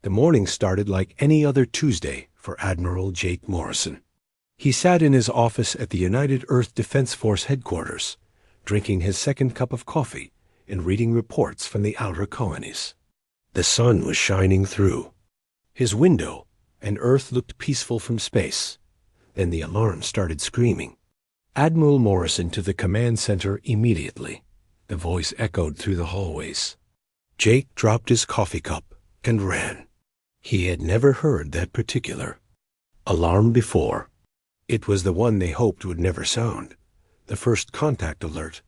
The morning started like any other Tuesday for Admiral Jake Morrison. He sat in his office at the United Earth Defense Force headquarters, drinking his second cup of coffee and reading reports from the outer colonies. The sun was shining through his window, and Earth looked peaceful from space. Then the alarm started screaming. Admiral Morrison to the command center immediately. The voice echoed through the hallways. Jake dropped his coffee cup and ran. He had never heard that particular alarm before. It was the one they hoped would never sound. The first contact alert.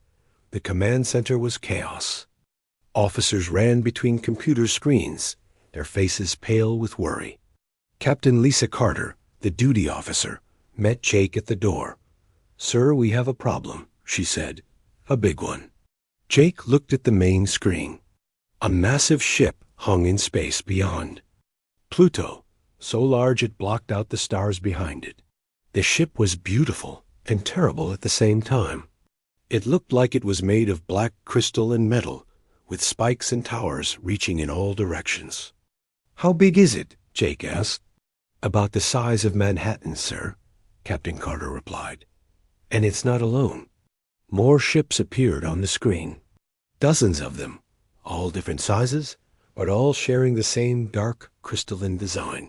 The command center was chaos. Officers ran between computer screens, their faces pale with worry. Captain Lisa Carter, the duty officer, met Jake at the door. "Sir, we have a problem," she said. "A big one." Jake looked at the main screen. A massive ship hung in space beyond. Pluto, so large it blocked out the stars behind it. The ship was beautiful and terrible at the same time. It looked like it was made of black crystal and metal, with spikes and towers reaching in all directions. "How big is it?" Jake asked. "About the size of Manhattan, sir," Captain Carter replied. "And it's not alone." More ships appeared on the screen. Dozens of them, all different sizes, but all sharing the same dark crystalline design.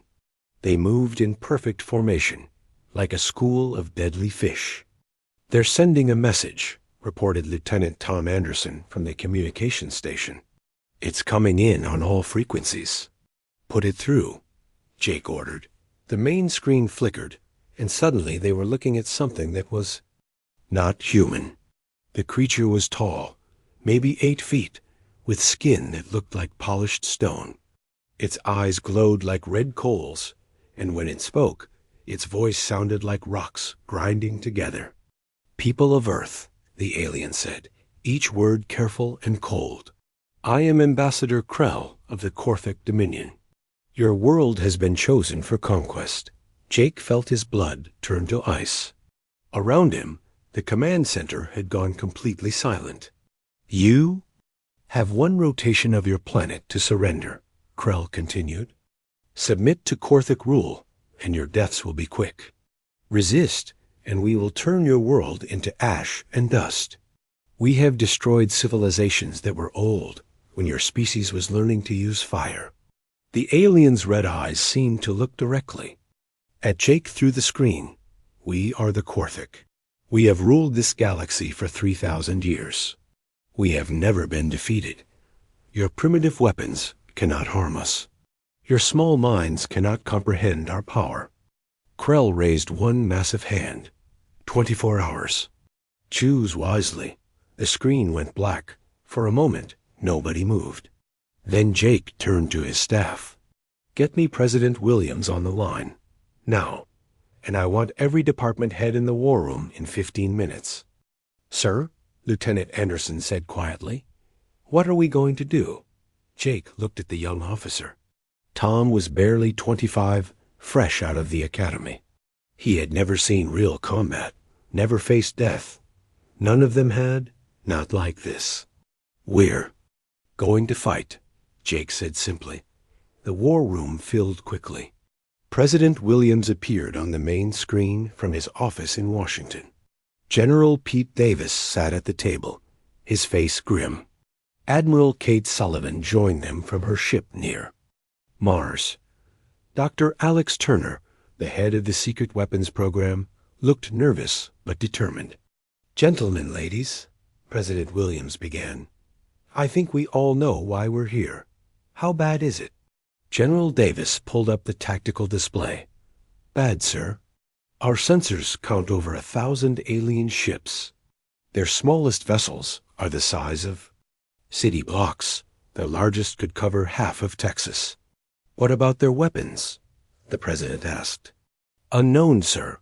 They moved in perfect formation, like a school of deadly fish. "They're sending a message," reported Lieutenant Tom Anderson from the communications station. "It's coming in on all frequencies." "Put it through," Jake ordered. The main screen flickered, and suddenly they were looking at something that was not human. The creature was tall, maybe 8 feet, with skin that looked like polished stone. Its eyes glowed like red coals, and when it spoke, its voice sounded like rocks grinding together. "People of Earth," the alien said, each word careful and cold. "I am Ambassador Krell of the Korthic Dominion. Your world has been chosen for conquest." Jake felt his blood turn to ice. Around him, the command center had gone completely silent. "You have one rotation of your planet to surrender," Krell continued. "Submit to Korthic rule, and your deaths will be quick. Resist, and we will turn your world into ash and dust. We have destroyed civilizations that were old when your species was learning to use fire." The alien's red eyes seemed to look directly at Jake through the screen. "We are the Korthic. We have ruled this galaxy for 3,000 years. We have never been defeated. Your primitive weapons cannot harm us. Your small minds cannot comprehend our power." Krell raised one massive hand. 24 hours. Choose wisely." The screen went black. For a moment, nobody moved. Then Jake turned to his staff. "Get me President Williams on the line. Now. And I want every department head in the war room in 15 minutes. "Sir," Lieutenant Anderson said quietly. "What are we going to do?" Jake looked at the young officer. Tom was barely 25, fresh out of the academy. He had never seen real combat, never faced death. None of them had, not like this. "We're going to fight," Jake said simply. The war room filled quickly. President Williams appeared on the main screen from his office in Washington. General Pete Davis sat at the table, his face grim. Admiral Kate Sullivan joined them from her ship near Mars. Dr. Alex Turner, the head of the Secret Weapons Program, looked nervous but determined. "Gentlemen, ladies," President Williams began, "I think we all know why we're here. How bad is it?" General Davis pulled up the tactical display. "Bad, sir. Our sensors count over 1,000 alien ships. Their smallest vessels are the size of city blocks. The largest could cover half of Texas." "What about their weapons?" the president asked. "Unknown, sir,"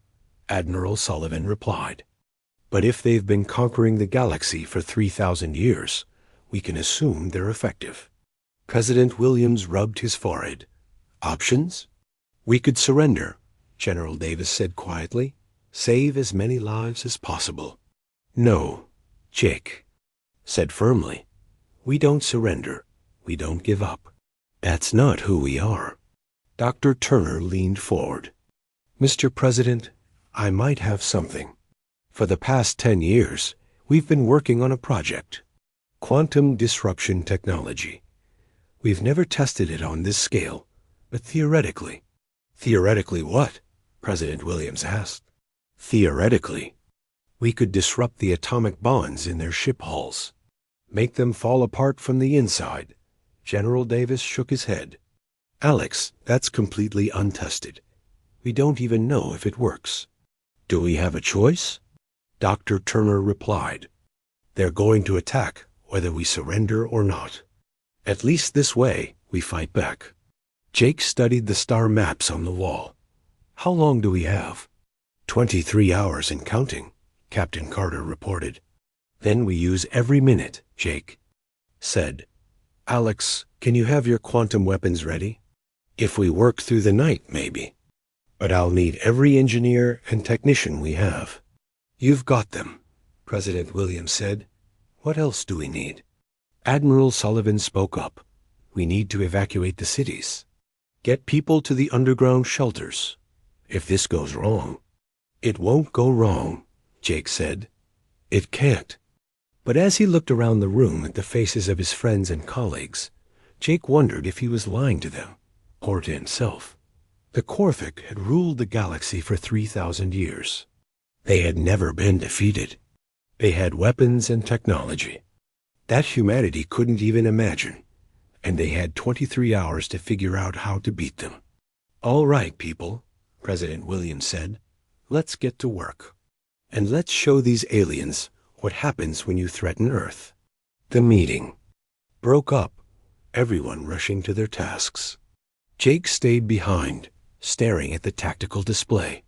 Admiral Sullivan replied. "But if they've been conquering the galaxy for 3,000 years, we can assume they're effective." President Williams rubbed his forehead. "Options? We could surrender," General Davis said quietly. "Save as many lives as possible." "No," Jake said firmly. "We don't surrender. We don't give up. That's not who we are. Dr. Turner leaned forward. Mr. President, I might have something. For the past 10 years, we've been working on a project. Quantum disruption technology. We've never tested it on this scale, but theoretically. Theoretically what? President Williams asked. Theoretically, we could disrupt the atomic bonds in their ship hulls. Make them fall apart from the inside. General Davis shook his head. Alex, that's completely untested. We don't even know if it works. Do we have a choice? Dr. Turner replied. They're going to attack, whether we surrender or not. At least this way, we fight back. Jake studied the star maps on the wall. How long do we have? 23 hours and counting, Captain Carter reported. Then we use every minute, Jake said. Alex, can you have your quantum weapons ready? If we work through the night, maybe. But I'll need every engineer and technician we have. You've got them, President Williams said. What else do we need? Admiral Sullivan spoke up. We need to evacuate the cities. Get people to the underground shelters. If this goes wrong. It won't go wrong, Jake said. It can't. But as he looked around the room at the faces of his friends and colleagues, Jake wondered if he was lying to them, or to himself. The Korthik had ruled the galaxy for 3,000 years. They had never been defeated. They had weapons and technology that humanity couldn't even imagine, and they had 23 hours to figure out how to beat them. All right, people, President Williams said, let's get to work. And let's show these aliens what happens when you threaten Earth. The meeting broke up, everyone rushing to their tasks. Jake stayed behind, staring at the tactical display.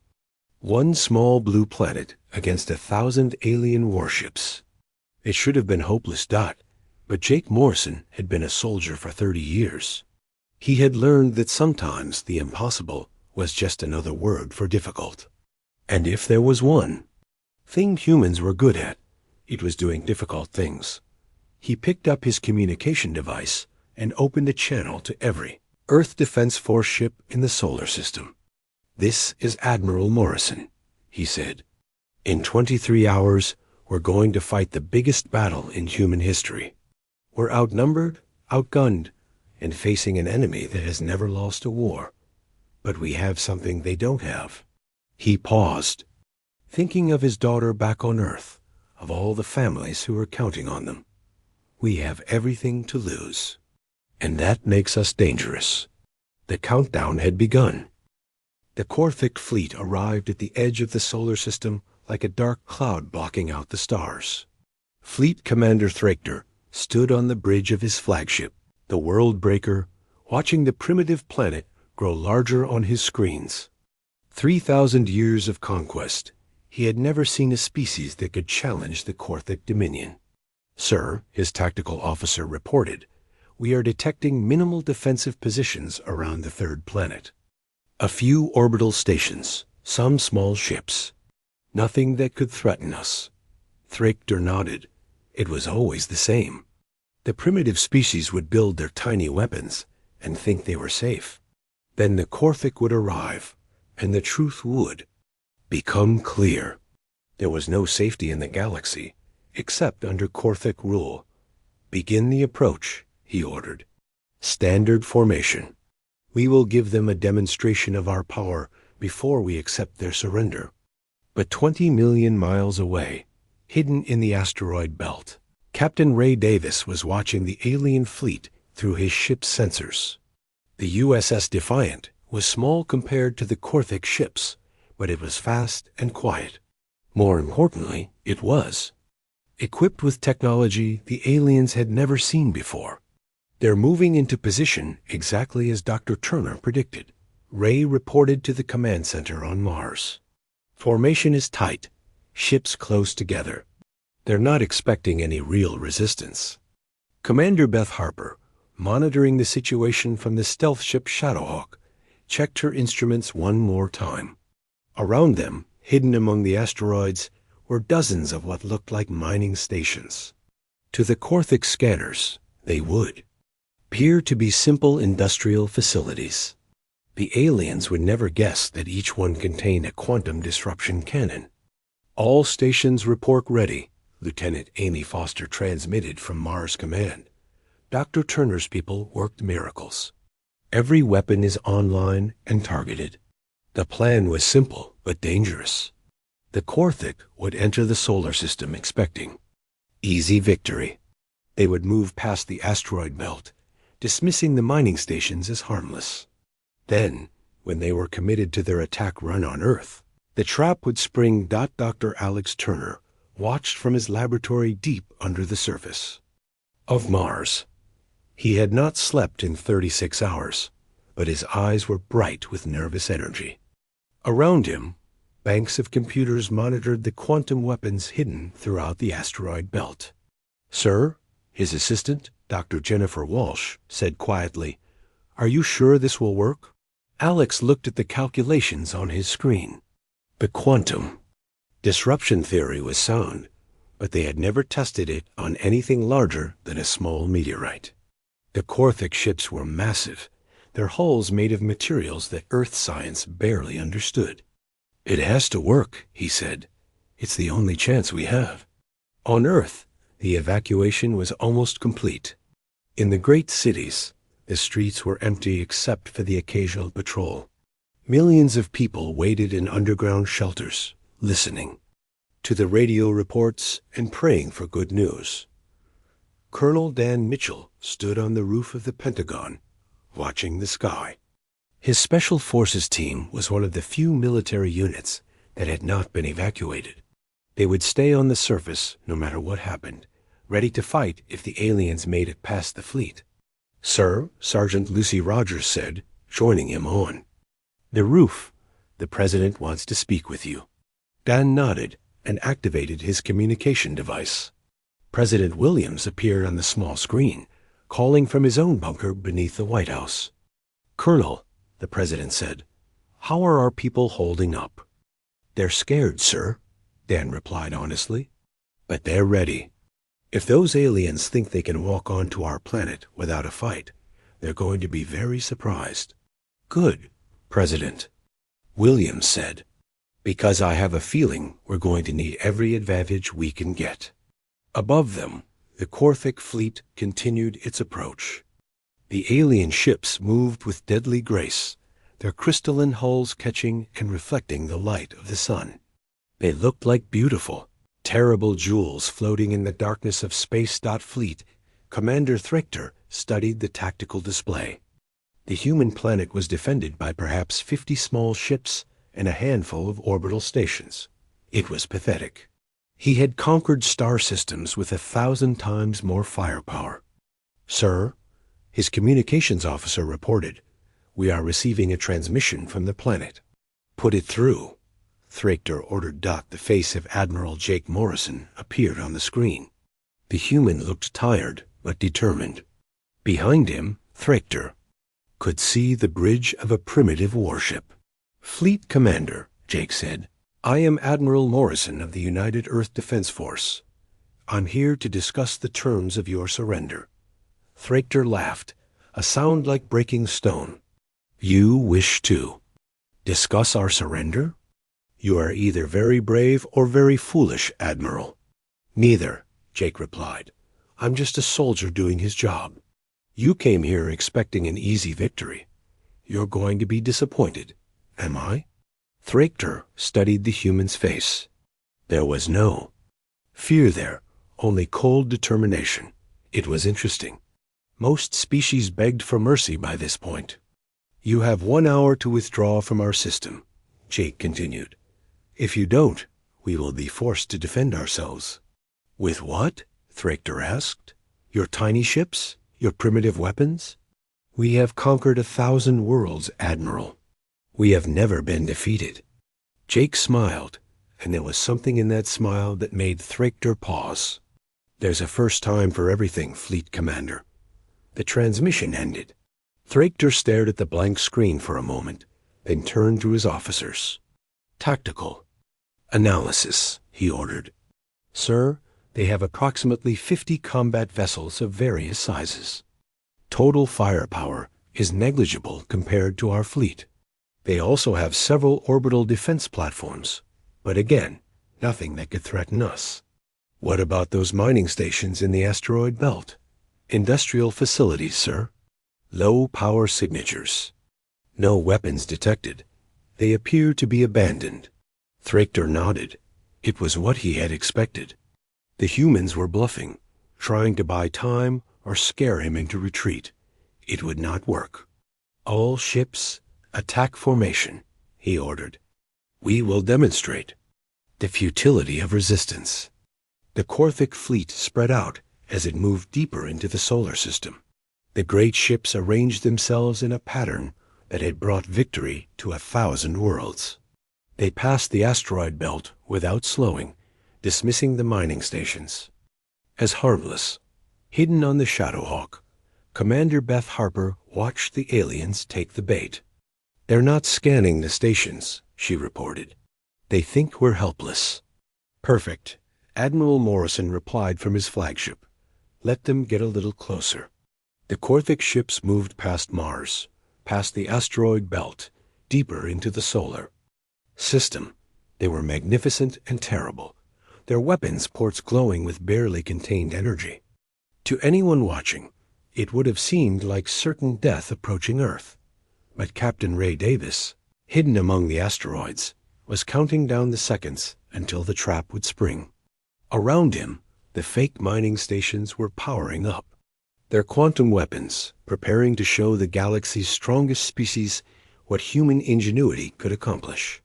One small blue planet against 1,000 alien warships. It should have been hopeless dot, but Jake Morrison had been a soldier for 30 years. He had learned that sometimes the impossible was just another word for difficult. And if there was one thing humans were good at, it was doing difficult things. He picked up his communication device and opened a channel to every Earth Defense Force ship in the solar system. This is Admiral Morrison, he said. In 23 hours, we're going to fight the biggest battle in human history. We're outnumbered, outgunned, and facing an enemy that has never lost a war. But we have something they don't have. He paused, thinking of his daughter back on Earth, of all the families who were counting on them. We have everything to lose. And that makes us dangerous. The countdown had begun. The Korthik fleet arrived at the edge of the solar system like a dark cloud blocking out the stars. Fleet Commander Thrachter stood on the bridge of his flagship, the World Breaker, watching the primitive planet grow larger on his screens. 3,000 years of conquest. He had never seen a species that could challenge the Korthik dominion. Sir, his tactical officer reported, we are detecting minimal defensive positions around the third planet. A few orbital stations, some small ships. Nothing that could threaten us. Thrachter nodded. It was always the same. The primitive species would build their tiny weapons and think they were safe. Then the Korthik would arrive, and the truth would become clear. There was no safety in the galaxy, except under Korthik rule. Begin the approach, he ordered. Standard formation. We will give them a demonstration of our power before we accept their surrender. But 20 million miles away, hidden in the asteroid belt, Captain Ray Davis was watching the alien fleet through his ship's sensors. The USS Defiant was small compared to the Korthik ships, but it was fast and quiet. More importantly, it was equipped with technology the aliens had never seen before. They're moving into position exactly as Dr. Turner predicted. Ray reported to the command center on Mars. Formation is tight, ships close together. They're not expecting any real resistance. Commander Beth Harper, monitoring the situation from the stealth ship Shadowhawk, checked her instruments one more time. Around them, hidden among the asteroids, were dozens of what looked like mining stations. To the Korthik scanners, they would. appear to be simple industrial facilities. The aliens would never guess that each one contained a quantum disruption cannon. "All stations report ready," Lieutenant Amy Foster transmitted from Mars Command. "Dr. Turner's people worked miracles. Every weapon is online and targeted." The plan was simple but dangerous. The Korthik would enter the solar system expecting easy victory. They would move past the asteroid belt, dismissing the mining stations as harmless. Then, when they were committed to their attack run on Earth, the trap would spring. Dr. Alex Turner watched from his laboratory deep under the surface of Mars. He had not slept in 36 hours, but his eyes were bright with nervous energy. Around him, banks of computers monitored the quantum weapons hidden throughout the asteroid belt. "Sir," his assistant, Dr. Jennifer Walsh, said quietly, "are you sure this will work?" Alex looked at the calculations on his screen. The quantum disruption theory was sound, but they had never tested it on anything larger than a small meteorite. The Korthik ships were massive, their hulls made of materials that Earth science barely understood. "It has to work," he said. "It's the only chance we have." On Earth, the evacuation was almost complete. In the great cities, the streets were empty except for the occasional patrol. Millions of people waited in underground shelters, listening to the radio reports and praying for good news. Colonel Dan Mitchell stood on the roof of the Pentagon, watching the sky. His Special Forces team was one of the few military units that had not been evacuated. They would stay on the surface no matter what happened, ready to fight if the aliens made it past the fleet. "Sir," Sergeant Lucy Rogers said, joining him on the roof, "the President wants to speak with you." Dan nodded and activated his communication device. President Williams appeared on the small screen, calling from his own bunker beneath the White House. "Colonel," the President said, "how are our people holding up?" "They're scared, sir," Dan replied honestly. "But they're ready. If those aliens think they can walk onto our planet without a fight, they're going to be very surprised." "Good, President," Williams said, "because I have a feeling we're going to need every advantage we can get." Above them, the Korthik fleet continued its approach. The alien ships moved with deadly grace, their crystalline hulls catching and reflecting the light of the sun. They looked like beautiful, terrible jewels floating in the darkness of Space. Fleet Commander Thrichter studied the tactical display. The human planet was defended by perhaps 50 small ships and a handful of orbital stations. It was pathetic. He had conquered star systems with 1,000 times more firepower. "Sir," his communications officer reported, "we are receiving a transmission from the planet." "Put it through," Thrichter ordered. The face of Admiral Jake Morrison appeared on the screen. The human looked tired but determined. Behind him, Thrichter could see the bridge of a primitive warship. "Fleet Commander," Jake said, "I am Admiral Morrison of the United Earth Defense Force. I'm here to discuss the terms of your surrender." Thrichter laughed, a sound like breaking stone. "You wish to discuss our surrender? You are either very brave or very foolish, Admiral." "Neither," Jake replied. "I'm just a soldier doing his job. You came here expecting an easy victory. You're going to be disappointed, am I?" Thrichter studied the human's face. There was no fear there, only cold determination. It was interesting. Most species begged for mercy by this point. "You have 1 hour to withdraw from our system," Jake continued. "If you don't, we will be forced to defend ourselves." "With what?" Thrichter asked. "Your tiny ships? Your primitive weapons?" "We have conquered 1,000 worlds, Admiral. We have never been defeated." Jake smiled, and there was something in that smile that made Thrichter pause. "There's a first time for everything, Fleet Commander." The transmission ended. Thrichter stared at the blank screen for a moment, then turned to his officers. "Tactical analysis," he ordered. "Sir, they have approximately 50 combat vessels of various sizes. Total firepower is negligible compared to our fleet. They also have several orbital defense platforms, but again, nothing that could threaten us. What about those mining stations in the asteroid belt? Industrial facilities, sir. Low power signatures. No weapons detected. They appear to be abandoned. Thraker nodded. It was what he had expected. The humans were bluffing, trying to buy time or scare him into retreat. It would not work. All ships, attack formation, he ordered. We will demonstrate the futility of resistance. The Korthic fleet spread out as it moved deeper into the solar system. The great ships arranged themselves in a pattern that had brought victory to 1,000 worlds. They passed the asteroid belt without slowing, dismissing the mining stations as harmless. Hidden on the Shadowhawk, Commander Beth Harper watched the aliens take the bait. They're not scanning the stations, she reported. They think we're helpless. Perfect. Admiral Morrison replied from his flagship. Let them get a little closer. The Korthic ships moved past Mars, past the asteroid belt, deeper into the solar system. They were magnificent and terrible, their weapons ports glowing with barely contained energy. To anyone watching, it would have seemed like certain death approaching Earth. But Captain Ray Davis, hidden among the asteroids, was counting down the seconds until the trap would spring. Around him, the fake mining stations were powering up, their quantum weapons preparing to show the galaxy's strongest species what human ingenuity could accomplish.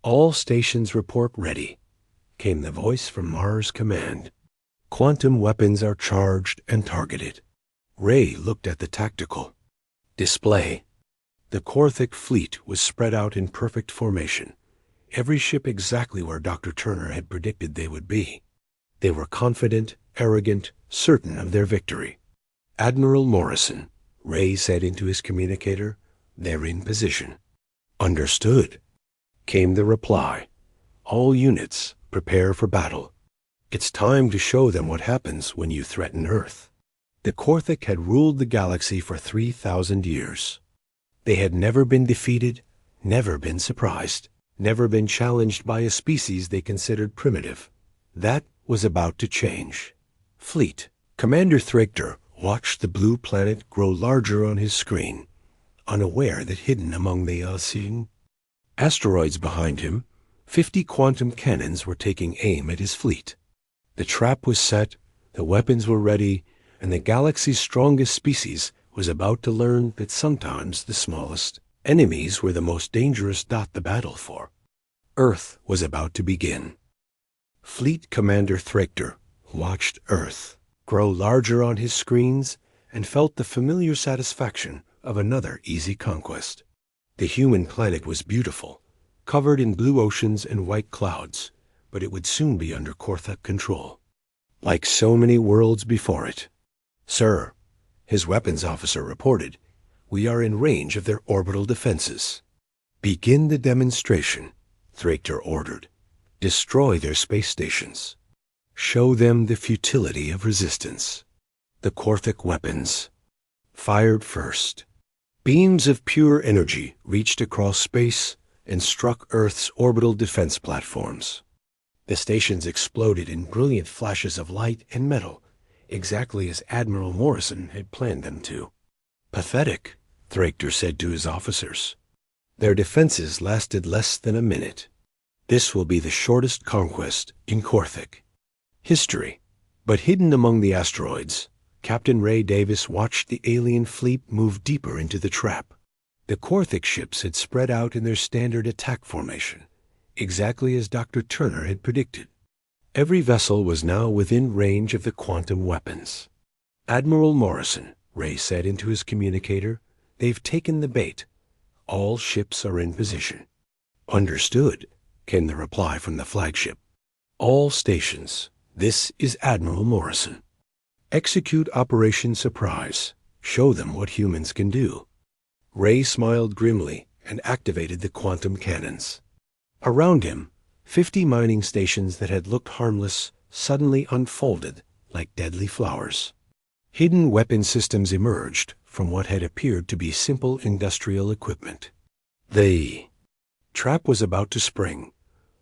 All stations report ready, came the voice from Mars Command. Quantum weapons are charged and targeted. Ray looked at the tactical display. The Korthic fleet was spread out in perfect formation, every ship exactly where Dr. Turner had predicted they would be. They were confident, arrogant, certain of their victory. Admiral Morrison, Ray said into his communicator, they're in position. Understood, came the reply. All units, prepare for battle. It's time to show them what happens when you threaten Earth. The Korthic had ruled the galaxy for 3,000 years. They had never been defeated, never been surprised, never been challenged by a species they considered primitive. That was about to change. Fleet. Commander Thraker watched the blue planet grow larger on his screen, unaware that hidden among the unseen asteroids behind him, 50 quantum cannons were taking aim at his fleet. The trap was set, the weapons were ready, and the galaxy's strongest species was about to learn that sometimes the smallest enemies were the most dangerous dot the battle for. Earth was about to begin. Fleet Commander Thraker watched Earth grow larger on his screens and felt the familiar satisfaction of another easy conquest. The human planet was beautiful, covered in blue oceans and white clouds, but it would soon be under Korthic control. Like so many worlds before it. Sir, his weapons officer reported, we are in range of their orbital defenses. Begin the demonstration, Thraker ordered. Destroy their space stations. Show them the futility of resistance. The Korthic weapons. Fired first. Beams of pure energy reached across space and struck Earth's orbital defense platforms. The stations exploded in brilliant flashes of light and metal, exactly as Admiral Morrison had planned them to. Pathetic, Thraker said to his officers. Their defenses lasted less than a minute. This will be the shortest conquest in Korthic history. But hidden among the asteroids, Captain Ray Davis watched the alien fleet move deeper into the trap. The Korthic ships had spread out in their standard attack formation, exactly as Dr. Turner had predicted. Every vessel was now within range of the quantum weapons. Admiral Morrison, Ray said into his communicator, they've taken the bait. All ships are in position. Understood, came the reply from the flagship. All stations. This is Admiral Morrison. Execute Operation Surprise. Show them what humans can do. Ray smiled grimly and activated the quantum cannons. Around him, 50 mining stations that had looked harmless suddenly unfolded like deadly flowers. Hidden weapon systems emerged, from what had appeared to be simple industrial equipment. The trap was about to spring.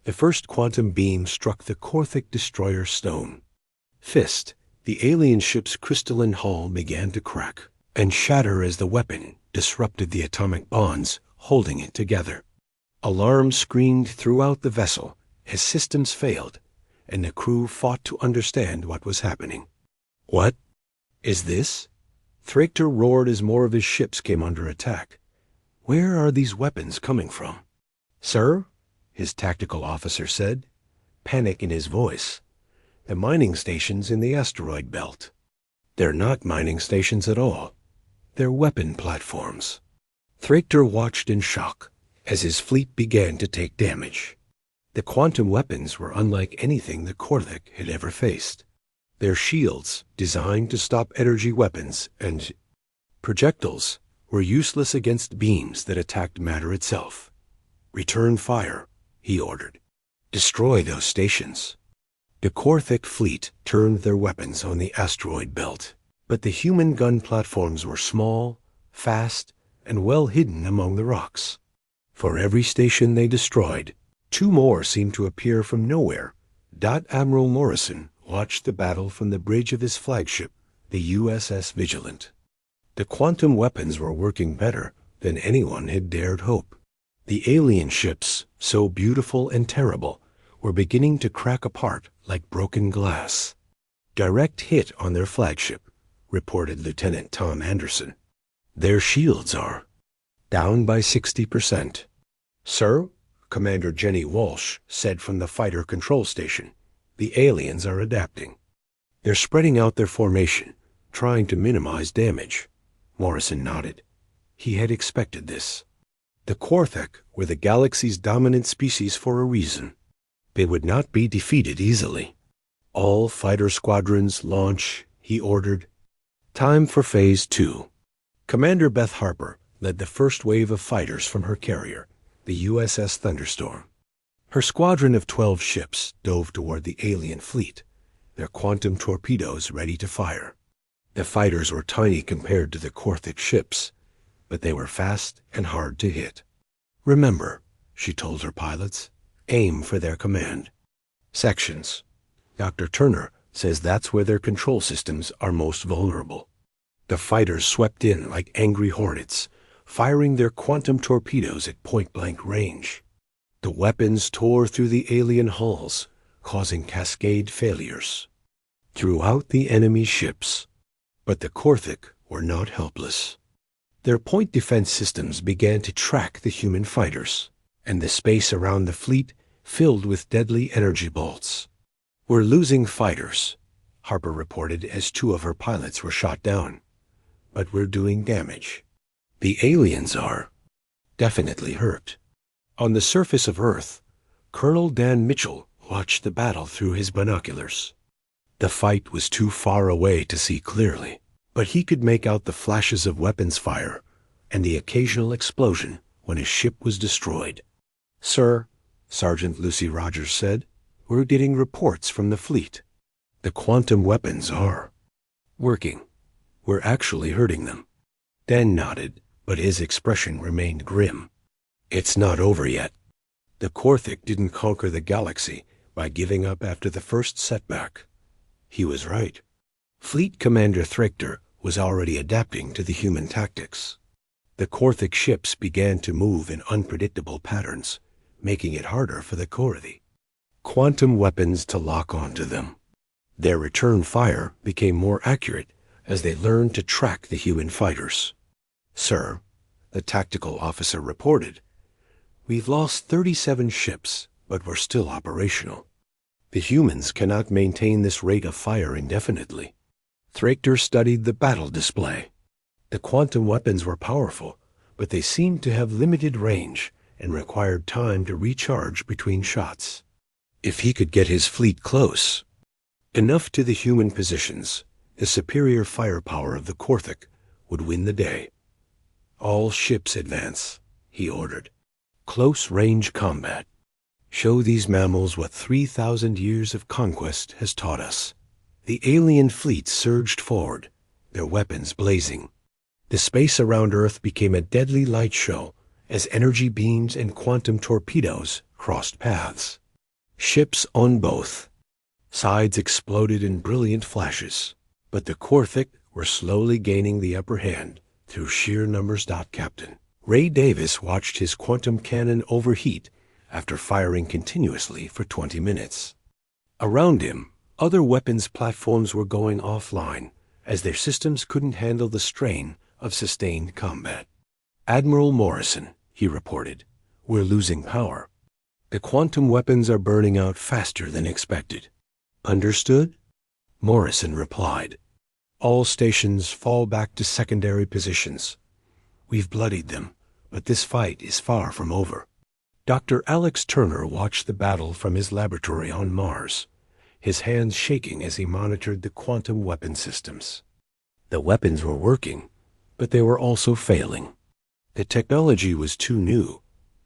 The first quantum beam struck the Korthik destroyer stone. Fist, the alien ship's crystalline hull began to crack and shatter as the weapon disrupted the atomic bonds holding it together. Alarms screamed throughout the vessel as systems failed, and the crew fought to understand what was happening. "What is this?" Thrachter roared as more of his ships came under attack. "Where are these weapons coming from?" "Sir," his tactical officer said, panic in his voice, "the mining stations in the asteroid belt." "They're not mining stations at all. They're weapon platforms." Thrachter watched in shock as his fleet began to take damage. The quantum weapons were unlike anything the Korthik had ever faced. Their shields, designed to stop energy weapons and projectiles, were useless against beams that attacked matter itself. "Return fire," he ordered. "Destroy those stations." The Korthik fleet turned their weapons on the asteroid belt, but the human gun platforms were small, fast, and well hidden among the rocks. For every station they destroyed, two more seemed to appear from nowhere. Admiral Morrison watched the battle from the bridge of his flagship, the USS Vigilant. The quantum weapons were working better than anyone had dared hope. The alien ships, so beautiful and terrible, were beginning to crack apart like broken glass. "Direct hit on their flagship," reported Lieutenant Tom Anderson. "Their shields are down by 60%. "Sir," Commander Jenny Walsh said from the fighter control station, "the aliens are adapting. They're spreading out their formation, trying to minimize damage." Morrison nodded. He had expected this. The Korthik were the galaxy's dominant species for a reason. They would not be defeated easily. "All fighter squadrons launch," he ordered. Time for Phase 2. Commander Beth Harper led the first wave of fighters from her carrier, the USS Thunderstorm. Her squadron of 12 ships dove toward the alien fleet, their quantum torpedoes ready to fire. The fighters were tiny compared to the Korthik ships, but they were fast and hard to hit. "Remember," she told her pilots, "aim for their command sections. Dr. Turner says that's where their control systems are most vulnerable." The fighters swept in like angry hornets, firing their quantum torpedoes at point-blank range. The weapons tore through the alien hulls, causing cascade failures throughout the enemy ships. But the Korthik were not helpless. Their point defense systems began to track the human fighters, and the space around the fleet filled with deadly energy bolts. "We're losing fighters," Harper reported as 2 of her pilots were shot down. "But we're doing damage. The aliens are definitely hurt." On the surface of Earth, Colonel Dan Mitchell watched the battle through his binoculars. The fight was too far away to see clearly, but he could make out the flashes of weapons fire and the occasional explosion when a ship was destroyed. "Sir," Sergeant Lucy Rogers said, "we're getting reports from the fleet. The quantum weapons are working. We're actually hurting them." Dan nodded, but his expression remained grim. "It's not over yet. The Korthik didn't conquer the galaxy by giving up after the first setback." He was right. Fleet Commander Thrachter was already adapting to the human tactics. The Korthik ships began to move in unpredictable patterns, making it harder for the Korthi quantum weapons to lock onto them. Their return fire became more accurate as they learned to track the human fighters. "Sir," the tactical officer reported, "we've lost 37 ships, but we're still operational. The humans cannot maintain this rate of fire indefinitely." Thrachter studied the battle display. The quantum weapons were powerful, but they seemed to have limited range and required time to recharge between shots. If he could get his fleet close enough to the human positions, the superior firepower of the Korthik would win the day. "All ships advance," he ordered. "Close-range combat. Show these mammals what 3,000 years of conquest has taught us." The alien fleet surged forward, their weapons blazing. The space around Earth became a deadly light show as energy beams and quantum torpedoes crossed paths. Ships on both sides exploded in brilliant flashes, but the Korthik were slowly gaining the upper hand through sheer numbers. Captain Ray Davis watched his quantum cannon overheat after firing continuously for 20 minutes. Around him, other weapons platforms were going offline as their systems couldn't handle the strain of sustained combat. "Admiral Morrison," he reported, "we're losing power. The quantum weapons are burning out faster than expected." "Understood?" Morrison replied. "All stations fall back to secondary positions. We've bloodied them, but this fight is far from over." Dr. Alex Turner watched the battle from his laboratory on Mars, his hands shaking as he monitored the quantum weapon systems. The weapons were working, but they were also failing. The technology was too new,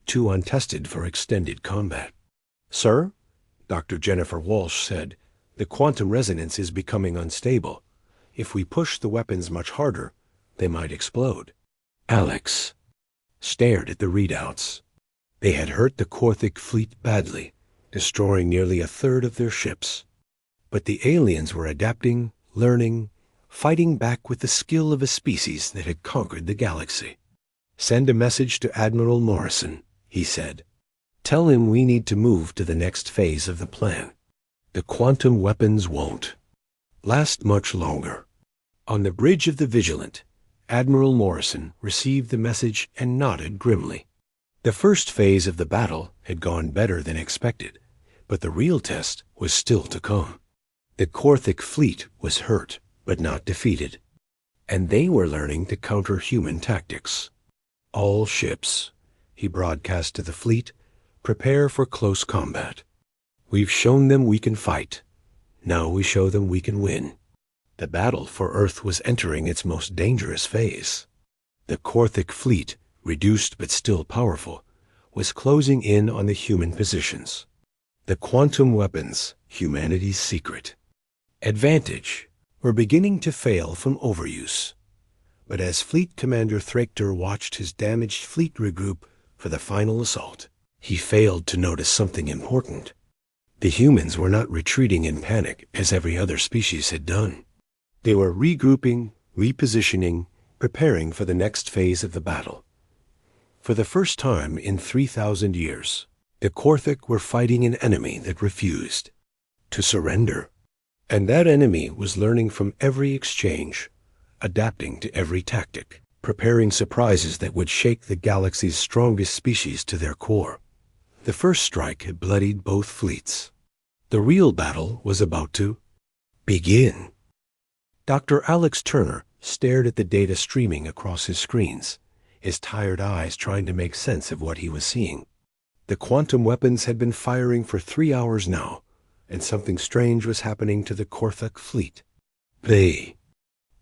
too untested for extended combat. "Sir," Dr. Jennifer Walsh said, "the quantum resonance is becoming unstable. If we push the weapons much harder, they might explode." Alex stared at the readouts. They had hurt the Korthik fleet badly, destroying nearly a third of their ships. But the aliens were adapting, learning, fighting back with the skill of a species that had conquered the galaxy. "Send a message to Admiral Morrison," he said. "Tell him we need to move to the next phase of the plan. The quantum weapons won't last much longer." On the bridge of the Vigilant, Admiral Morrison received the message and nodded grimly. The first phase of the battle had gone better than expected, but the real test was still to come. The Korthik fleet was hurt, but not defeated, and they were learning to counter human tactics. "All ships," he broadcast to the fleet, "prepare for close combat. We've shown them we can fight. Now we show them we can win." The battle for Earth was entering its most dangerous phase. The Korthik fleet, reduced but still powerful, was closing in on the human positions. The quantum weapons, humanity's secret advantage, were beginning to fail from overuse. But as Fleet Commander Thrachter watched his damaged fleet regroup for the final assault, he failed to notice something important. The humans were not retreating in panic as every other species had done. They were regrouping, repositioning, preparing for the next phase of the battle. For the first time in 3,000 years, the Korthik were fighting an enemy that refused to surrender. And that enemy was learning from every exchange, adapting to every tactic, preparing surprises that would shake the galaxy's strongest species to their core. The first strike had bloodied both fleets. The real battle was about to begin. Dr. Alex Turner stared at the data streaming across his screens, his tired eyes trying to make sense of what he was seeing. The quantum weapons had been firing for 3 hours now, and something strange was happening to the Korthik fleet.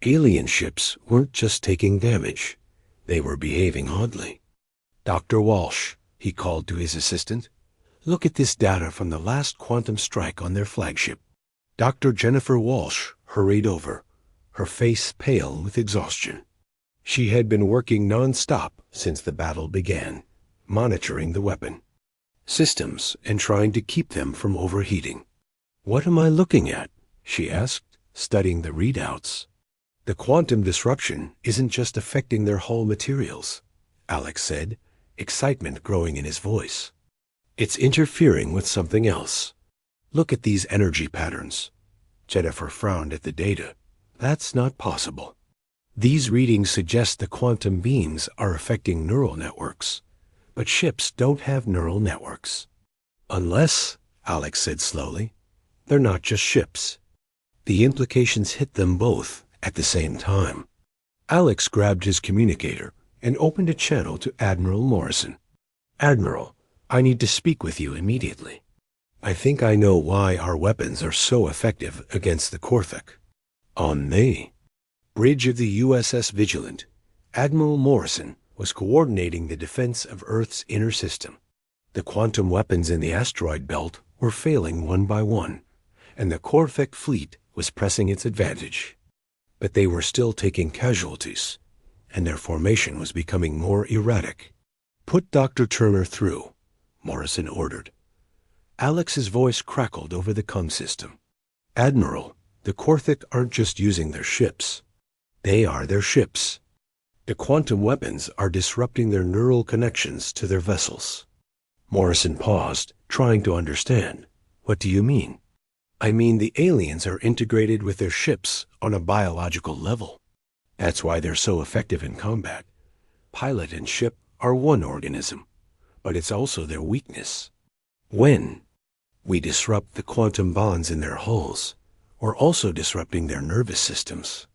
Alien ships weren't just taking damage. They were behaving oddly. "Dr. Walsh," he called to his assistant, "look at this data from the last quantum strike on their flagship." Dr. Jennifer Walsh hurried over, her face pale with exhaustion. She had been working non-stop since the battle began, monitoring the weapon systems and trying to keep them from overheating. "What am I looking at?" she asked, studying the readouts. "The quantum disruption isn't just affecting their hull materials," Alex said, excitement growing in his voice. "It's interfering with something else. Look at these energy patterns." Jennifer frowned at the data. "That's not possible. These readings suggest the quantum beams are affecting neural networks, but ships don't have neural networks." "Unless," Alex said slowly, "they're not just ships." The implications hit them both at the same time. Alex grabbed his communicator and opened a channel to Admiral Morrison. "Admiral, I need to speak with you immediately. I think I know why our weapons are so effective against the Korthik." On the bridge of the USS Vigilant, Admiral Morrison was coordinating the defense of Earth's inner system. The quantum weapons in the asteroid belt were failing one by one, and the Korthik fleet was pressing its advantage. But they were still taking casualties, and their formation was becoming more erratic. "Put Dr. Turner through," Morrison ordered. Alex's voice crackled over the comm system. "Admiral, the Korthik aren't just using their ships. They are their ships. The quantum weapons are disrupting their neural connections to their vessels." Morrison paused, trying to understand. "What do you mean?" "I mean the aliens are integrated with their ships on a biological level. That's why they're so effective in combat. Pilot and ship are one organism, but it's also their weakness. When we disrupt the quantum bonds in their hulls, we're also disrupting their nervous systems."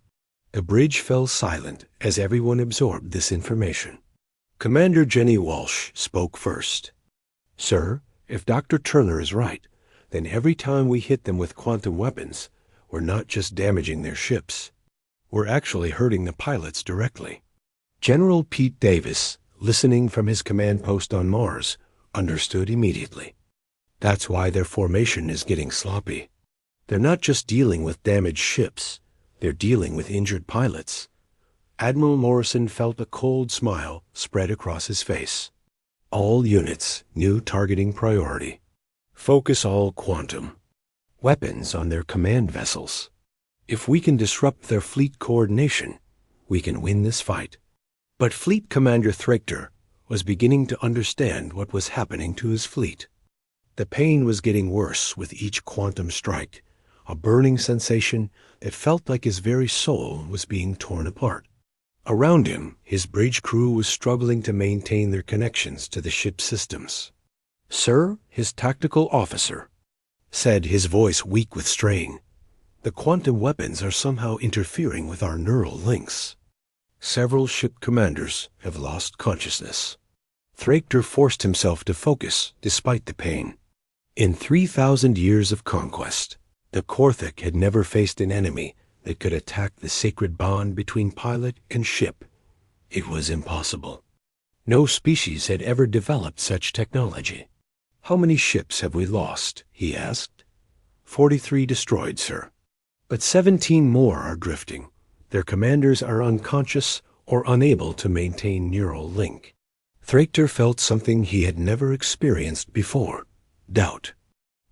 The bridge fell silent as everyone absorbed this information. Commander Jenny Walsh spoke first. "Sir, if Dr. Turner is right, then every time we hit them with quantum weapons, we're not just damaging their ships. We're actually hurting the pilots directly." General Pete Davis, listening from his command post on Mars, understood immediately. That's why their formation is getting sloppy. They're not just dealing with damaged ships, they're dealing with injured pilots. Admiral Morrison felt a cold smile spread across his face. "All units, new targeting priority. Focus all quantum weapons on their command vessels. If we can disrupt their fleet coordination, we can win this fight." But Fleet Commander Thrachter was beginning to understand what was happening to his fleet. The pain was getting worse with each quantum strike, a burning sensation that felt like his very soul was being torn apart. Around him, his bridge crew was struggling to maintain their connections to the ship's systems. "Sir," his tactical officer said, his voice weak with strain, "the quantum weapons are somehow interfering with our neural links. Several ship commanders have lost consciousness." Thrachter forced himself to focus despite the pain. In 3,000 years of conquest, the Korthik had never faced an enemy that could attack the sacred bond between pilot and ship. It was impossible. No species had ever developed such technology. "How many ships have we lost?" he asked. 43 destroyed, sir. But 17 more are drifting. Their commanders are unconscious or unable to maintain neural link." Thrachter felt something he had never experienced before: doubt.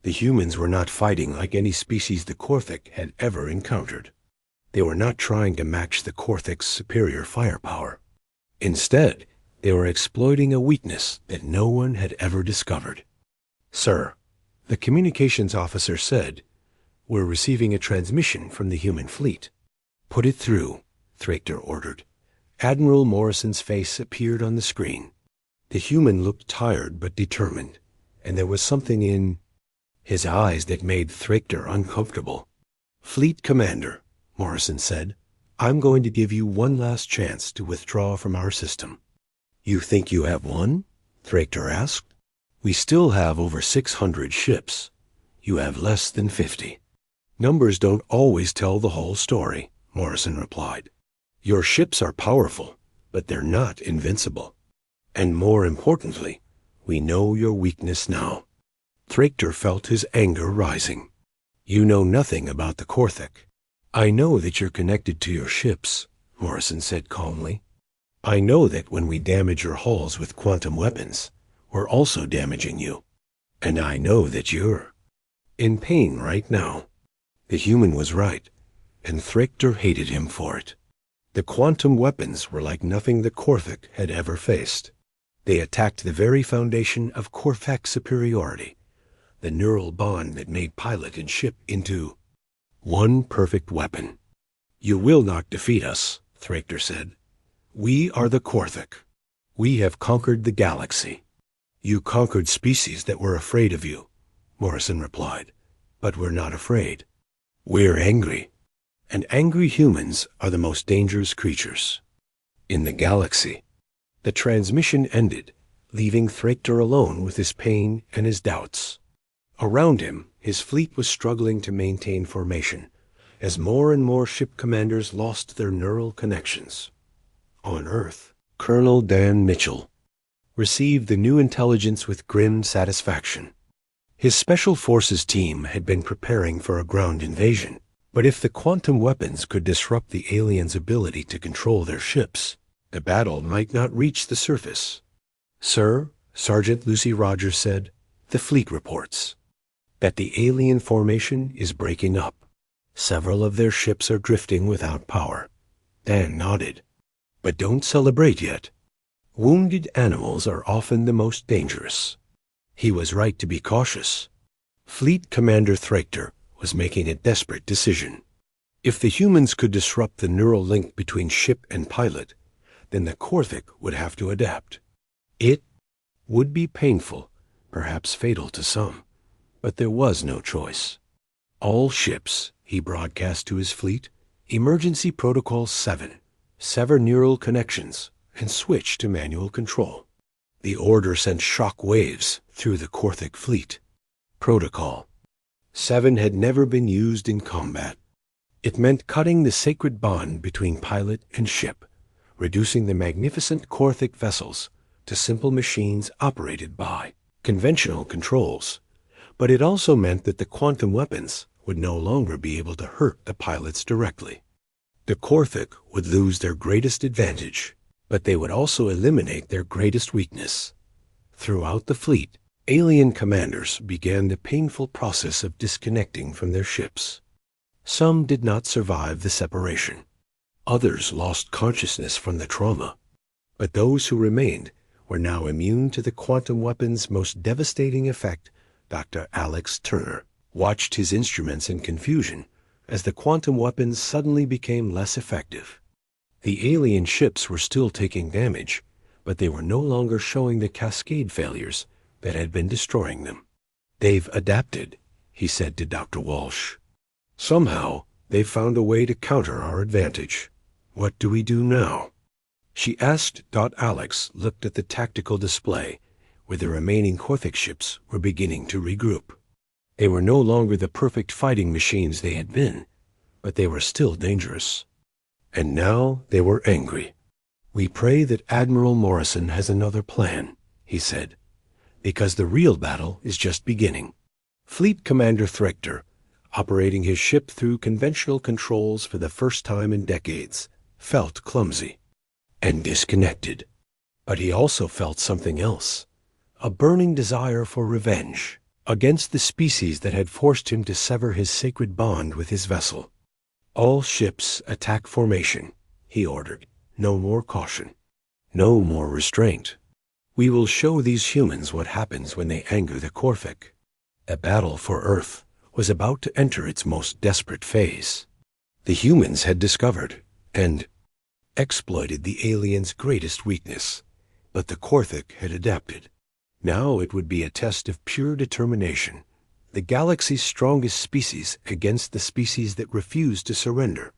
The humans were not fighting like any species the Korthik had ever encountered. They were not trying to match the Korthik's superior firepower. Instead, they were exploiting a weakness that no one had ever discovered. "Sir," the communications officer said, "we're receiving a transmission from the human fleet." "Put it through," Thrachter ordered. Admiral Morrison's face appeared on the screen. The human looked tired but determined, and there was something in his eyes that made Thrachter uncomfortable. "Fleet Commander," Morrison said, "I'm going to give you one last chance to withdraw from our system." "You think you have one?" Thrachter asked. "We still have over 600 ships. You have less than 50. "Numbers don't always tell the whole story," Morrison replied. "Your ships are powerful, but they're not invincible. And more importantly, we know your weakness now." Thrachter felt his anger rising. "You know nothing about the Korthik." "I know that you're connected to your ships," Morrison said calmly. "I know that when we damage your hulls with quantum weapons, we're also damaging you. And I know that you're in pain right now." The human was right, and Thrachter hated him for it. The quantum weapons were like nothing the Korthik had ever faced. They attacked the very foundation of Korthak superiority, the neural bond that made pilot and ship into one perfect weapon. "You will not defeat us," Thrachter said. "We are the Korthik. We have conquered the galaxy." "You conquered species that were afraid of you," Morrison replied. "But we're not afraid. We're angry. And angry humans are the most dangerous creatures in the galaxy." The transmission ended, leaving Thrachter alone with his pain and his doubts. Around him, his fleet was struggling to maintain formation, as more and more ship commanders lost their neural connections. On Earth, Colonel Dan Mitchell received the new intelligence with grim satisfaction. His Special Forces team had been preparing for a ground invasion, but if the quantum weapons could disrupt the aliens' ability to control their ships, The battle might not reach the surface. Sir, Sergeant Lucy Rogers said, the fleet reports that the alien formation is breaking up. Several of their ships are drifting without power. Dan nodded. But don't celebrate yet. Wounded animals are often the most dangerous. He was right to be cautious. Fleet Commander Thrachter was making a desperate decision. If the humans could disrupt the neural link between ship and pilot, then the Korthik would have to adapt. It would be painful, perhaps fatal to some, but there was no choice. All ships, he broadcast to his fleet, Emergency Protocol 7, sever neural connections and switch to manual control. The order sent shock waves through the Korthik fleet. Protocol 7 had never been used in combat. It meant cutting the sacred bond between pilot and ship, reducing the magnificent Korthik vessels to simple machines operated by conventional controls. But it also meant that the quantum weapons would no longer be able to hurt the pilots directly. The Korthik would lose their greatest advantage, but they would also eliminate their greatest weakness. Throughout the fleet, alien commanders began the painful process of disconnecting from their ships. Some did not survive the separation. Others lost consciousness from the trauma. But those who remained were now immune to the quantum weapon's most devastating effect. Dr. Alex Turner watched his instruments in confusion as the quantum weapons suddenly became less effective. The alien ships were still taking damage, but they were no longer showing the cascade failures that had been destroying them. They've adapted, he said to Dr. Walsh. Somehow, they've found a way to counter our advantage. What do we do now? She asked. Alex looked at the tactical display, where the remaining Korthik ships were beginning to regroup. They were no longer the perfect fighting machines they had been, but they were still dangerous. And now they were angry. We pray that Admiral Morrison has another plan, he said, because the real battle is just beginning. Fleet Commander Thrachter, operating his ship through conventional controls for the first time in decades, felt clumsy and disconnected. But he also felt something else, a burning desire for revenge against the species that had forced him to sever his sacred bond with his vessel. All ships attack formation, he ordered. No more caution. No more restraint. We will show these humans what happens when they anger the Korthik. A battle for Earth was about to enter its most desperate phase. The humans had discovered and exploited the aliens' greatest weakness, but the Korthik had adapted. Now it would be a test of pure determination, the galaxy's strongest species against the species that refused to surrender.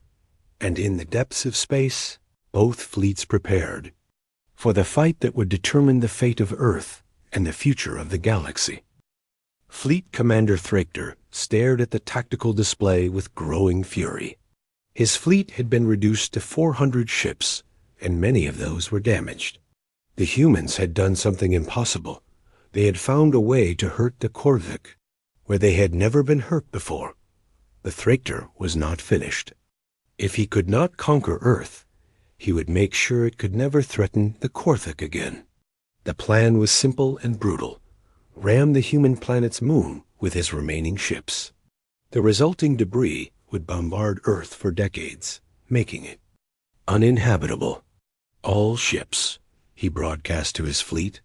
And in the depths of space, both fleets prepared for the fight that would determine the fate of Earth and the future of the galaxy. Fleet Commander Thrachter stared at the tactical display with growing fury. His fleet had been reduced to 400 ships, and many of those were damaged. The humans had done something impossible. They had found a way to hurt the Korthik, where they had never been hurt before. The Thrachter was not finished. If he could not conquer Earth, he would make sure it could never threaten the Korthik again. The plan was simple and brutal. Ram the human planet's moon with his remaining ships. The resulting debris would bombard Earth for decades, making it uninhabitable. All ships, he broadcast to his fleet.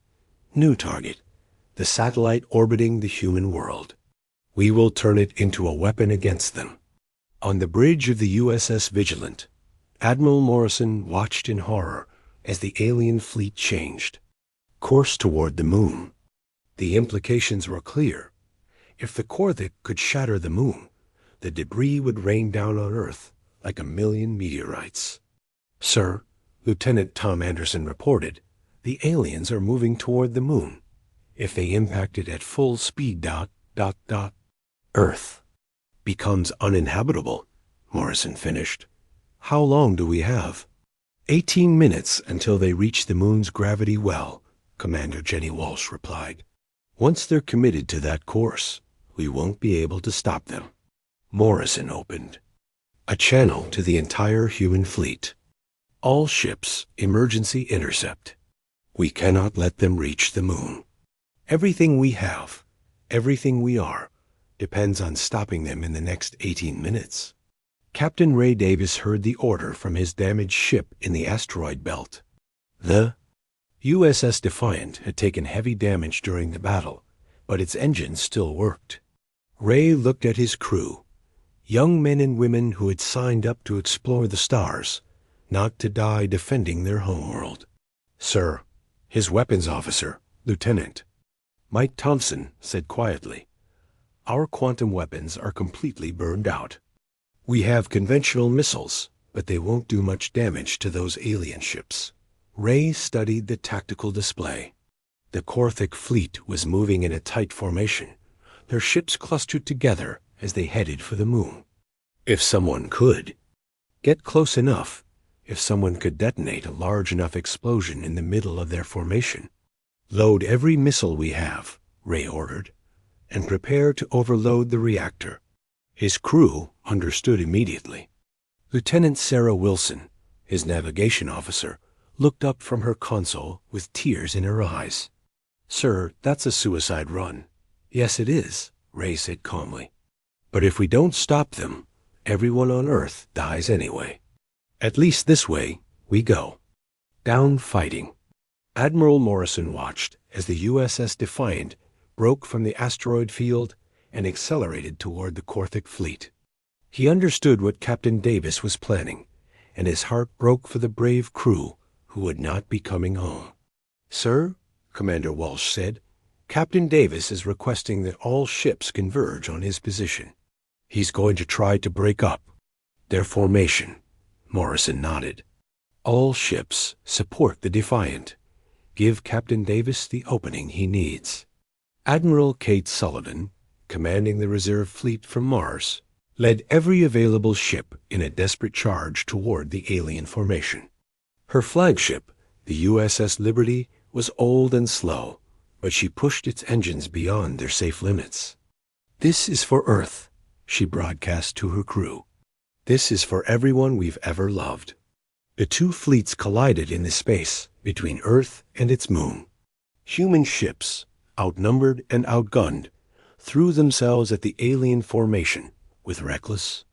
New target, the satellite orbiting the human world. We will turn it into a weapon against them. On the bridge of the USS Vigilant, Admiral Morrison watched in horror as the alien fleet changed course toward the moon. The implications were clear. If the Korthik could shatter the moon, the debris would rain down on Earth like 1,000,000 meteorites. Sir, Lieutenant Tom Anderson reported, the aliens are moving toward the moon. If they impact it at full speed, Earth becomes uninhabitable, Morrison finished. How long do we have? 18 minutes until they reach the moon's gravity well, Commander Jenny Walsh replied. Once they're committed to that course, we won't be able to stop them. Morrison opened a channel to the entire human fleet. All ships, emergency intercept. We cannot let them reach the moon. Everything we have, everything we are, depends on stopping them in the next 18 minutes. Captain Ray Davis heard the order from his damaged ship in the asteroid belt. The USS Defiant had taken heavy damage during the battle, but its engines still worked. Ray looked at his crew, young men and women who had signed up to explore the stars, not to die defending their homeworld. Sir, his weapons officer, Lieutenant Mike Thompson, said quietly, "Our quantum weapons are completely burned out. We have conventional missiles, but they won't do much damage to those alien ships." Ray studied the tactical display. The Korthik fleet was moving in a tight formation, their ships clustered together as they headed for the moon. If someone could get close enough, if someone could detonate a large enough explosion in the middle of their formation. "Load every missile we have," Ray ordered, "and prepare to overload the reactor." His crew understood immediately. Lieutenant Sarah Wilson, his navigation officer, looked up from her console with tears in her eyes. "Sir, that's a suicide run." "Yes, it is," Ray said calmly. "But if we don't stop them, everyone on Earth dies anyway. At least this way, we go. Down fighting." Admiral Morrison watched as the USS Defiant broke from the asteroid field and accelerated toward the Korthik fleet. He understood what Captain Davis was planning, and his heart broke for the brave crew who would not be coming home. "Sir," Commander Walsh said, "Captain Davis is requesting that all ships converge on his position. He's going to try to break up their formation." Morrison nodded. "All ships support the Defiant. Give Captain Davis the opening he needs." Admiral Kate Sullivan, commanding the reserve fleet from Mars, led every available ship in a desperate charge toward the alien formation. Her flagship, the USS Liberty, was old and slow, but she pushed its engines beyond their safe limits. "This is for Earth," she broadcast to her crew. "This is for everyone we've ever loved." The two fleets collided in the space between Earth and its moon. Human ships, outnumbered and outgunned, threw themselves at the alien formation with reckless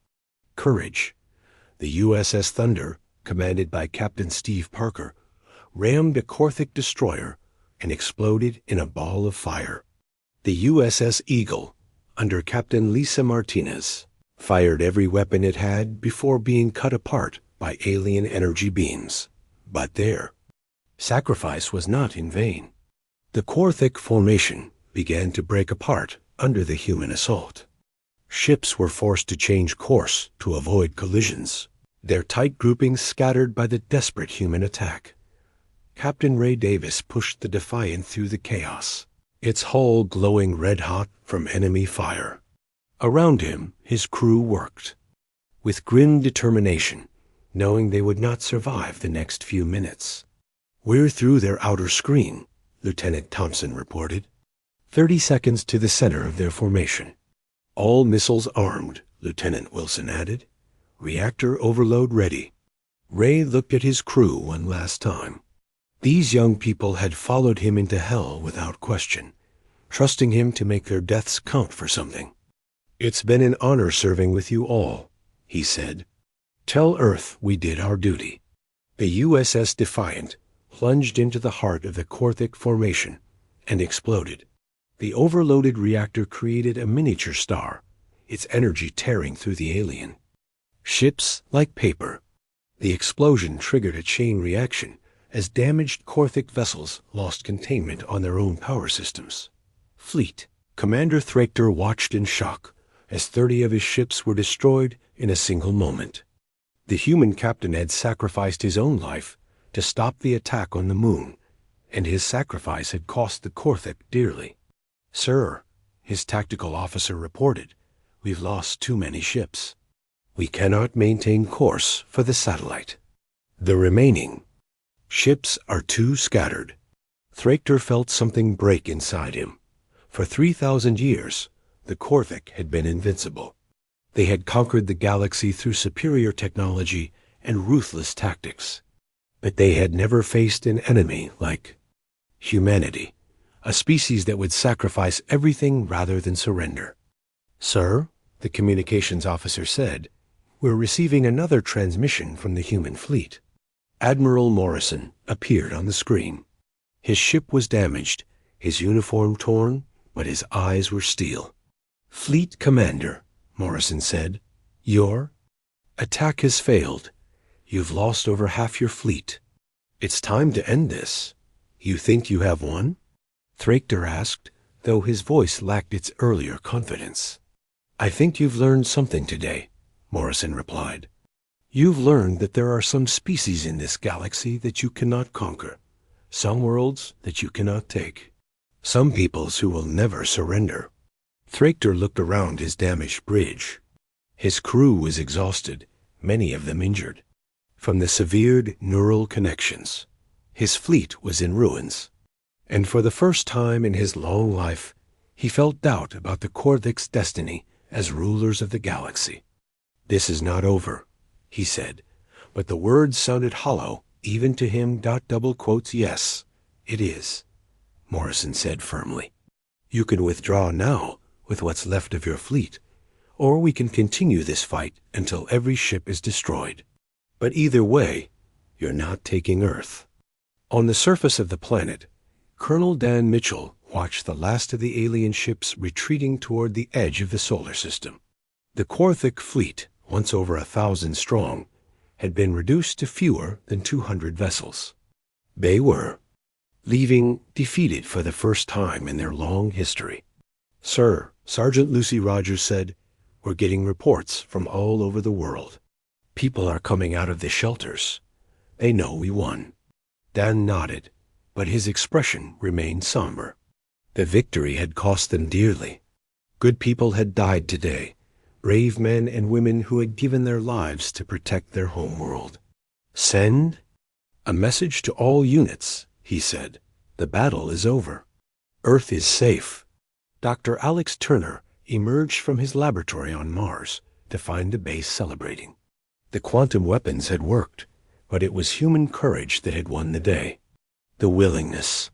courage. The USS Thunder, commanded by Captain Steve Parker, rammed a Korthik destroyer and exploded in a ball of fire. The USS Eagle, under Captain Lisa Martinez, fired every weapon it had before being cut apart by alien energy beams. But their sacrifice was not in vain. The Korthik formation began to break apart under the human assault. Ships were forced to change course to avoid collisions, their tight groupings scattered by the desperate human attack. Captain Ray Davis pushed the Defiant through the chaos, its hull glowing red-hot from enemy fire. Around him, his crew worked, with grim determination, knowing they would not survive the next few minutes. "We're through their outer screen," Lieutenant Thompson reported. 30 seconds to the center of their formation. "All missiles armed," Lieutenant Wilson added. "Reactor overload ready." Ray looked at his crew one last time. These young people had followed him into hell without question, trusting him to make their deaths count for something. "It's been an honor serving with you all," he said. "Tell Earth we did our duty." The USS Defiant plunged into the heart of the Korthik formation and exploded. The overloaded reactor created a miniature star, its energy tearing through the alien. Ships like paper. The explosion triggered a chain reaction as damaged Korthik vessels lost containment on their own power systems. Fleet. Commander Thrachter watched in shock as 30 of his ships were destroyed in a single moment. The human captain had sacrificed his own life to stop the attack on the moon, and his sacrifice had cost the Korthik dearly. "Sir," his tactical officer reported, "we've lost too many ships. We cannot maintain course for the satellite. The remaining ships are too scattered." Thrachter felt something break inside him. For 3,000 years, the Korthik had been invincible. They had conquered the galaxy through superior technology and ruthless tactics. But they had never faced an enemy like humanity, a species that would sacrifice everything rather than surrender. "Sir," the communications officer said, "we're receiving another transmission from the human fleet." Admiral Morrison appeared on the screen. His ship was damaged, his uniform torn, but his eyes were steel. "Fleet Commander," Morrison said, "your attack has failed. You've lost over half your fleet. It's time to end this. You think you have won?" Thraker asked, though his voice lacked its earlier confidence. "I think you've learned something today," Morrison replied. "You've learned that there are some species in this galaxy that you cannot conquer, some worlds that you cannot take, some peoples who will never surrender." Thraker looked around his damaged bridge. His crew was exhausted, many of them injured from the severed neural connections. His fleet was in ruins, and for the first time in his long life, he felt doubt about the Korthik's destiny as rulers of the galaxy. "This is not over," he said, but the words sounded hollow even to him. "Yes, it is," Morrison said firmly. "You can withdraw now with what's left of your fleet, or we can continue this fight until every ship is destroyed. But either way, you're not taking Earth." On the surface of the planet, Colonel Dan Mitchell watched the last of the alien ships retreating toward the edge of the solar system. The Korthik fleet, once over 1,000 strong, had been reduced to fewer than 200 vessels. They were leaving defeated for the first time in their long history. "Sir," Sergeant Lucy Rogers said, "we're getting reports from all over the world. People are coming out of the shelters. They know we won." Dan nodded, but his expression remained somber. The victory had cost them dearly. Good people had died today, brave men and women who had given their lives to protect their homeworld. "Send a message to all units," he said. "The battle is over. Earth is safe." Dr. Alex Turner emerged from his laboratory on Mars to find the base celebrating. The quantum weapons had worked, but it was human courage that had won the day. The willingness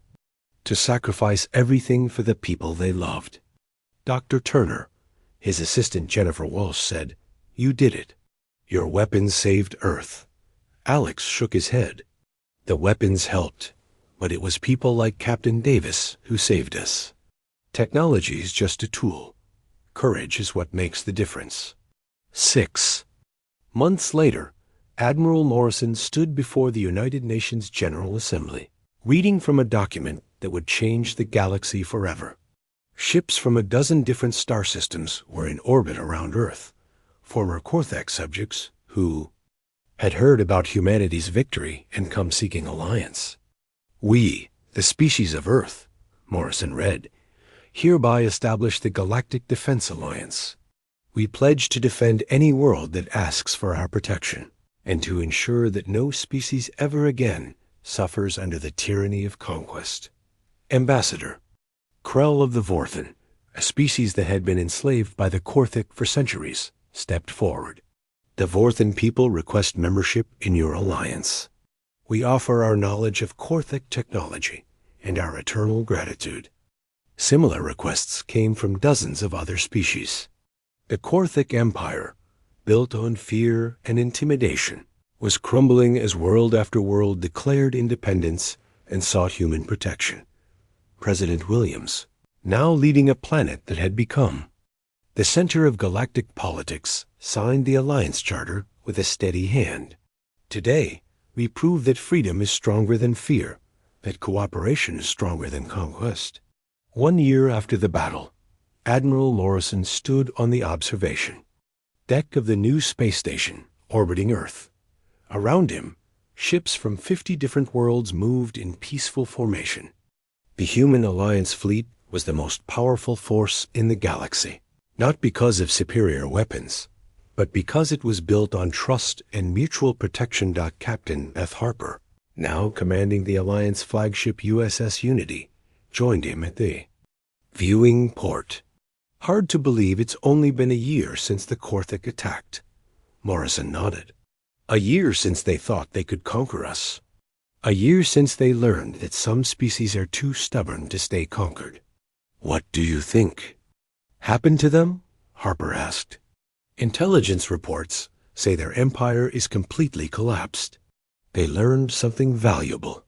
to sacrifice everything for the people they loved. Dr. Turner, his assistant Jennifer Walsh, said, "You did it. Your weapons saved Earth." Alex shook his head. "The weapons helped, but it was people like Captain Davis who saved us. Technology is just a tool. Courage is what makes the difference." 6 months later, Admiral Morrison stood before the United Nations General Assembly, reading from a document that would change the galaxy forever. Ships from a dozen different star systems were in orbit around Earth, former Korthak subjects who had heard about humanity's victory and come seeking alliance. "We, the species of Earth," Morrison read, "hereby establish the Galactic Defense Alliance. We pledge to defend any world that asks for our protection, and to ensure that no species ever again suffers under the tyranny of conquest." Ambassador Krell of the Vorthen, a species that had been enslaved by the Korthik for centuries, stepped forward. "The Vorthen people request membership in your alliance. We offer our knowledge of Korthik technology and our eternal gratitude." Similar requests came from dozens of other species. The Korthik Empire, built on fear and intimidation, was crumbling as world after world declared independence and sought human protection. President Williams, now leading a planet that had become the center of galactic politics, signed the Alliance Charter with a steady hand. Today, we prove that freedom is stronger than fear, that cooperation is stronger than conquest. 1 year after the battle, Admiral Morrison stood on the observation deck of the new space station orbiting Earth. Around him, ships from 50 different worlds moved in peaceful formation. The human alliance fleet was the most powerful force in the galaxy, not because of superior weapons, but because it was built on trust and mutual protection. Captain Beth Harper, now commanding the Alliance flagship USS Unity, joined him at the viewing port. "Hard to believe it's only been a year since the Korthik attacked." Morrison nodded. "A year since they thought they could conquer us. A year since they learned that some species are too stubborn to stay conquered. "What do you think happened to them?" Harper asked. "Intelligence reports say their empire is completely collapsed. They learned something valuable."